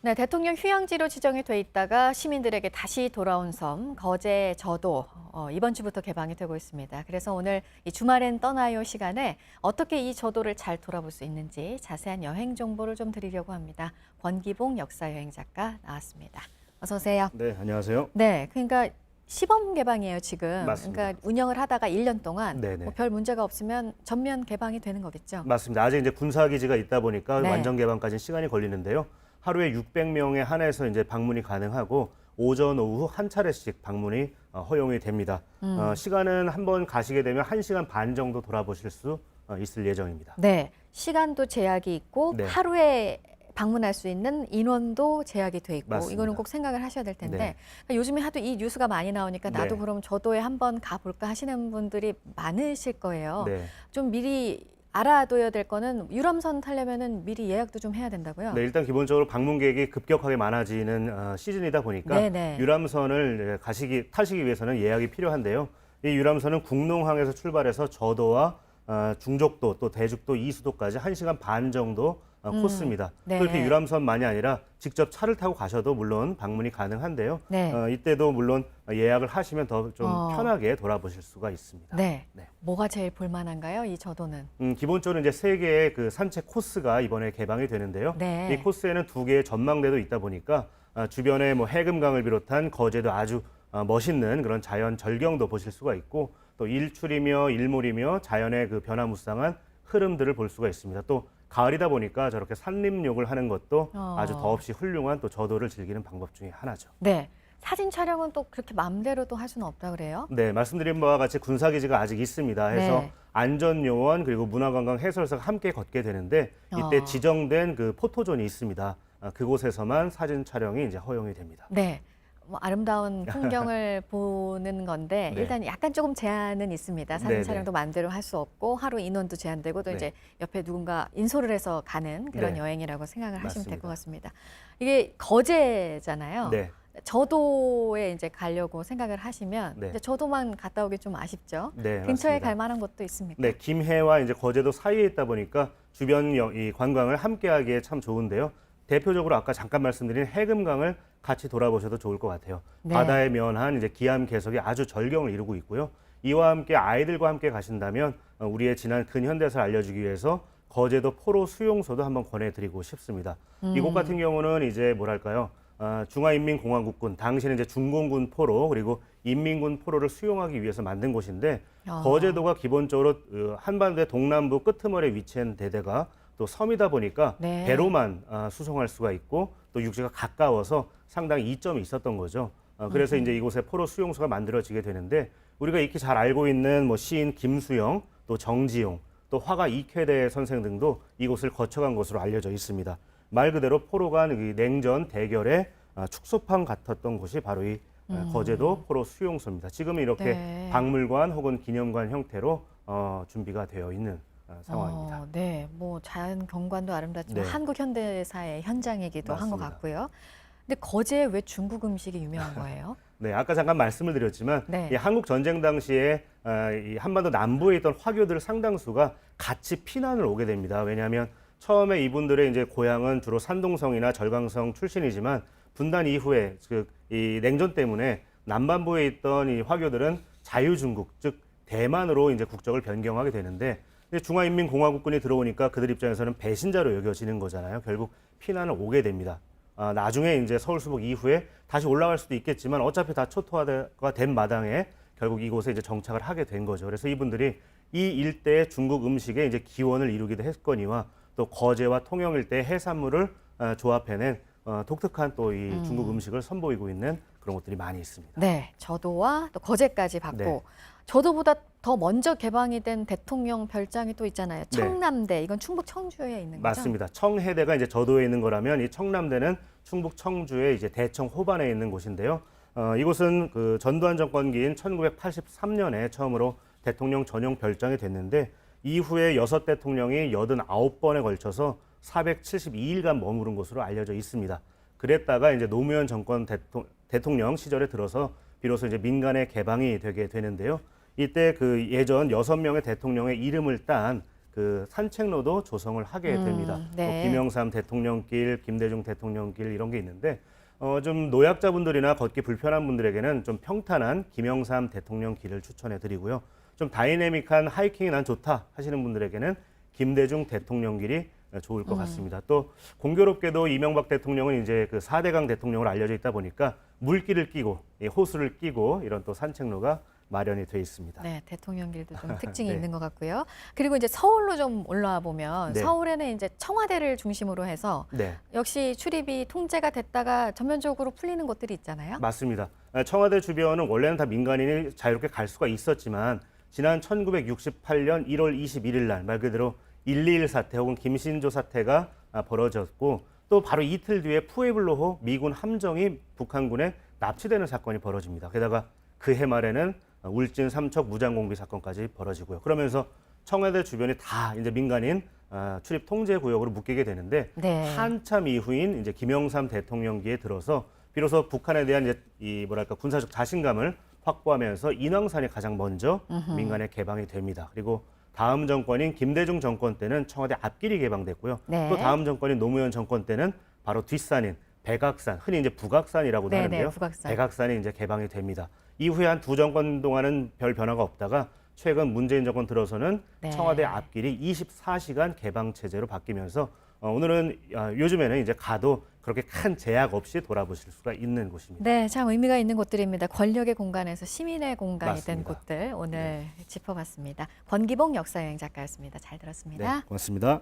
네, 대통령 휴양지로 지정이 돼 있다가 시민들에게 다시 돌아온 섬 거제 저도 이번 주부터 개방이 되고 있습니다. 그래서 오늘 이 주말엔 떠나요 시간에 어떻게 이 저도를 잘 돌아볼 수 있는지 자세한 여행 정보를 좀 드리려고 합니다. 권기봉 역사여행 작가 나왔습니다. 어서 오세요. 네, 안녕하세요. 네, 그러니까 시범 개방이에요, 지금. 맞습니다. 그러니까 운영을 하다가 1년 동안 네네. 별 문제가 없으면 전면 개방이 되는 거겠죠? 맞습니다. 아직 이제 군사기지가 있다 보니까 네. 완전 개방까지는 시간이 걸리는데요. 하루에 600명에 한해서 이제 방문이 가능하고 오전, 오후 한 차례씩 방문이 허용이 됩니다. 시간은 한번 가시게 되면 1시간 반 정도 돌아보실 수 있을 예정입니다. 네, 시간도 제약이 있고 네. 하루에 방문할 수 있는 인원도 제약이 돼 있고 맞습니다. 이거는 꼭 생각을 하셔야 될 텐데 네. 그러니까 요즘에 하도 이 뉴스가 많이 나오니까 나도 네. 그럼 저도에 한번 가볼까 하시는 분들이 많으실 거예요. 네. 좀 미리 알아둬야 될 거는 유람선 타려면은 미리 예약도 좀 해야 된다고요? 네, 일단 기본적으로 방문객이 급격하게 많아지는 시즌이다 보니까 네네. 유람선을 타시기 위해서는 예약이 필요한데요. 이 유람선은 국농항에서 출발해서 저도와 중족도 또 대죽도 이수도까지 1시간 반 정도 코스입니다. 네. 또 이렇게 유람선만이 아니라 직접 차를 타고 가셔도 물론 방문이 가능한데요. 네. 이때도 물론 예약을 하시면 더 좀 편하게 돌아보실 수가 있습니다. 네. 네. 뭐가 제일 볼만한가요? 이 저도는? 기본적으로 이제 3개의 그 산책 코스가 이번에 개방이 되는데요. 네. 이 코스에는 2개의 전망대도 있다 보니까 주변에 뭐 해금강을 비롯한 거제도 아주 멋있는 그런 자연 절경도 보실 수가 있고 또 일출이며 일몰이며 자연의 그 변화무쌍한 흐름들을 볼 수가 있습니다. 또 가을이다 보니까 저렇게 산림욕을 하는 것도 아주 더없이 훌륭한 또 저도를 즐기는 방법 중에 하나죠. 네. 사진 촬영은 또 그렇게 마음대로 또 할 수는 없다 그래요? 네, 말씀드린 바와 같이 군사기지가 아직 있습니다. 해서 네. 안전요원 그리고 문화관광 해설사가 함께 걷게 되는데 이때 지정된 그 포토존이 있습니다. 그곳에서만 사진 촬영이 이제 허용이 됩니다. 네. 뭐 아름다운 풍경을 보는 건데 네. 일단 약간 조금 제한은 있습니다. 사진 네네. 촬영도 마음대로 할 수 없고 하루 인원도 제한되고 또 네. 이제 옆에 누군가 인솔을 해서 가는 그런 네. 여행이라고 생각을 하시면 될 것 맞습니다. 같습니다. 이게 거제잖아요. 네. 저도에 이제 가려고 생각을 하시면 네. 이제 저도만 갔다 오기 좀 아쉽죠. 네, 근처에 맞습니다. 갈 만한 곳도 있습니까? 네, 김해와 이제 거제도 사이에 있다 보니까 주변 이 관광을 함께하기에 참 좋은데요. 대표적으로 아까 잠깐 말씀드린 해금강을 같이 돌아보셔도 좋을 것 같아요. 네. 바다에 면한 이제 기암 개석이 아주 절경을 이루고 있고요. 이와 함께 아이들과 함께 가신다면 우리의 지난 근현대사를 알려주기 위해서 거제도 포로 수용소도 한번 권해드리고 싶습니다. 이곳 같은 경우는 이제 뭐랄까요? 중화인민공화국군, 당시에는 이제 중공군 포로 그리고 인민군 포로를 수용하기 위해서 만든 곳인데 거제도가 기본적으로 한반도의 동남부 끄트머리에 위치한 데다가 또 섬이다 보니까 네. 배로만 수송할 수가 있고 또 육지가 가까워서 상당히 이점이 있었던 거죠. 그래서 이제 이곳에 포로 수용소가 만들어지게 되는데 우리가 익히 잘 알고 있는 뭐 시인 김수영, 또 정지용, 또 화가 이쾌대 선생 등도 이곳을 거쳐간 것으로 알려져 있습니다. 말 그대로 포로 간 냉전 대결의 축소판 같았던 곳이 바로 이 거제도 포로 수용소입니다. 지금은 이렇게 네. 박물관 혹은 기념관 형태로 준비가 되어 있는 상황입니다. 네, 뭐 자연 경관도 아름답지만 네. 한국 현대사의 현장이기도 한 것 맞습니다. 같고요. 근데 거제에 왜 중국 음식이 유명한 거예요? 네, 아까 잠깐 말씀을 드렸지만 네. 이 한국 전쟁 당시에 이 한반도 남부에 있던 화교들 상당수가 같이 피난을 오게 됩니다. 왜냐하면 처음에 이분들의 이제 고향은 주로 산동성이나 절강성 출신이지만 분단 이후에 이 냉전 때문에 남반부에 있던 이 화교들은 자유중국 즉 대만으로 이제 국적을 변경하게 되는데 중화인민공화국군이 들어오니까 그들 입장에서는 배신자로 여겨지는 거잖아요. 결국 피난을 오게 됩니다. 나중에 이제 서울수복 이후에 다시 올라갈 수도 있겠지만 어차피 다 초토화가 된 마당에 결국 이곳에 이제 정착을 하게 된 거죠. 그래서 이분들이 이 일대의 중국 음식에 이제 기원을 이루기도 했거니와 또 거제와 통영 일대의 해산물을 조합해낸 독특한 또 이 중국 음식을 선보이고 있는 그런 곳들이 많이 있습니다. 네, 저도와 또 거제까지 받고 네. 저도보다 더 먼저 개방이 된 대통령 별장이 또 있잖아요. 네. 청남대, 이건 충북 청주에 있는 거죠? 맞습니다. 청해대가 이제 저도에 있는 거라면 이 청남대는 충북 청주의 이제 대청 호반에 있는 곳인데요. 이곳은 그 전두환 정권기인 1983년에 처음으로 대통령 전용 별장이 됐는데 이후에 6대통령이 89번에 걸쳐서 472일간 머무른 곳으로 알려져 있습니다. 그랬다가 이제 노무현 정권 대통령 시절에 들어서 비로소 이제 민간에 개방이 되게 되는데요. 이때 그 예전 6명의 대통령의 이름을 딴 그 산책로도 조성을 하게 됩니다. 네. 김영삼 대통령길, 김대중 대통령길 이런 게 있는데 좀 노약자분들이나 걷기 불편한 분들에게는 좀 평탄한 김영삼 대통령길을 추천해 드리고요. 좀 다이내믹한 하이킹이 난 좋다 하시는 분들에게는 김대중 대통령길이 좋을 것 같습니다. 또 공교롭게도 이명박 대통령은 이제 그 4대강 대통령으로 알려져 있다 보니까 물길을 끼고 호수를 끼고 이런 또 산책로가 마련이 돼 있습니다. 네, 대통령길도 좀 특징이 네. 있는 것 같고요. 그리고 이제 서울로 좀 올라와 보면 네. 서울에는 이제 청와대를 중심으로 해서 네. 역시 출입이 통제가 됐다가 전면적으로 풀리는 곳들이 있잖아요. 맞습니다. 청와대 주변은 원래는 다 민간인이 자유롭게 갈 수가 있었지만 지난 1968년 1월 21일 날 말 그대로 121 사태 혹은 김신조 사태가 벌어졌고 또 바로 이틀 뒤에 푸에블로호 미군 함정이 북한군에 납치되는 사건이 벌어집니다. 게다가 그해 말에는 울진 삼척 무장공비 사건까지 벌어지고요. 그러면서 청와대 주변이 다 이제 민간인 출입 통제 구역으로 묶이게 되는데 네. 한참 이후인 이제 김영삼 대통령기에 들어서 비로소 북한에 대한 이제 이 뭐랄까 군사적 자신감을 확보하면서 인왕산이 가장 먼저 민간에 개방이 됩니다. 그리고 다음 정권인 김대중 정권 때는 청와대 앞길이 개방됐고요. 네. 또 다음 정권인 노무현 정권 때는 바로 뒷산인 백악산, 흔히 이제 북악산이라고도 네네, 하는데요. 북악산. 백악산이 이제 개방이 됩니다. 이후에 한 두 정권 동안은 별 변화가 없다가 최근 문재인 정권 들어서는 네. 청와대 앞길이 24시간 개방 체제로 바뀌면서 오늘은 요즘에는 이제 가도 그렇게 큰 제약 없이 돌아보실 수가 있는 곳입니다. 네, 참 의미가 있는 곳들입니다. 권력의 공간에서 시민의 공간이 된 맞습니다. 곳들 오늘 짚어봤습니다. 권기봉 역사여행 작가였습니다. 잘 들었습니다. 네, 고맙습니다.